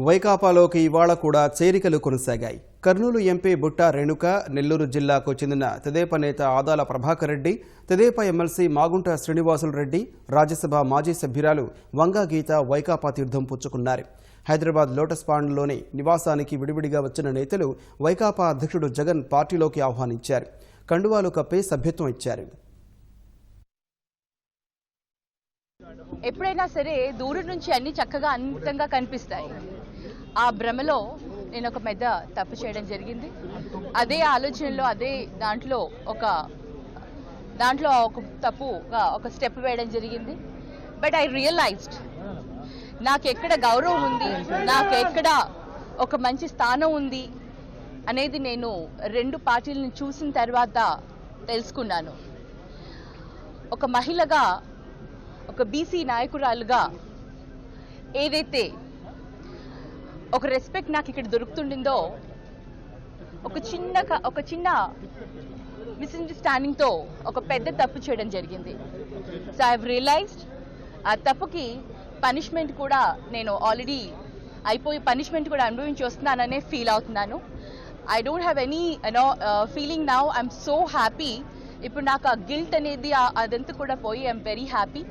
వైకాపాలోకి ఇవాళ కూడా చేరికలు కొనసాగాయి. కర్నూలు ఎంపీ బుట్టా రేణుక, నెల్లూరు జిల్లాకు చెందిన తెదేపా నేత ఆదాల ప్రభాకర్ రెడ్డి, తెదేపా ఎమ్మెల్సీ మాగుంట శ్రీనివాసులు రెడ్డి, రాజ్యసభ మాజీ సభ్యురాలు వంగా గీత వైకాపా తీర్థం పుచ్చుకున్నారు. హైదరాబాద్ లోటస్ పాండ్లోని నివాసానికి విడివిడిగా వచ్చిన నేతలు వైకాపా అధ్యక్షుడు జగన్ పార్టీలోకి ఆహ్వానించారు. కండువాలు కప్పి సభ్యత్వం ఇచ్చారు. ఎప్పుడైనా సరే దూరం నుంచి అన్ని చక్కగా అందంగా కనిపిస్తాయి. ఆ భ్రమలో నేను ఒక పెద్ద తప్పు చేయడం జరిగింది. అదే ఆలోచనలో దాంట్లో ఒక ఒక స్టెప్ వేయడం జరిగింది. బట్ ఐ రియలైజ్డ్ నాకెక్కడ గౌరవం ఉంది, నాకెక్కడ ఒక మంచి స్థానం ఉంది అనేది నేను రెండు పార్టీలను చూసిన తర్వాత తెలుసుకున్నాను. ఒక మహిళగా, ఒక బీసీ నాయకురాలుగా ఏదైతే ఒక రెస్పెక్ట్ నాకు ఇక్కడ దొరుకుతుండిందో ఒక చిన్న మిస్అండర్స్టాండింగ్తో ఒక పెద్ద తప్పు చేయడం జరిగింది. సో ఐ హావ్ రియలైజ్డ్ ఆ తప్పుకి పనిష్మెంట్ కూడా నేను ఆల్రెడీ అయిపోయి పనిష్మెంట్ కూడా అనుభవించి వస్తున్నాననే ఫీల్ అవుతున్నాను. I don't have any feeling now. I'm so happy. ఇప్పుడు నాకు ఆ గిల్ట్ అనేది అదంతా కూడా పోయి ఐఎమ్ వెరీ హ్యాపీ.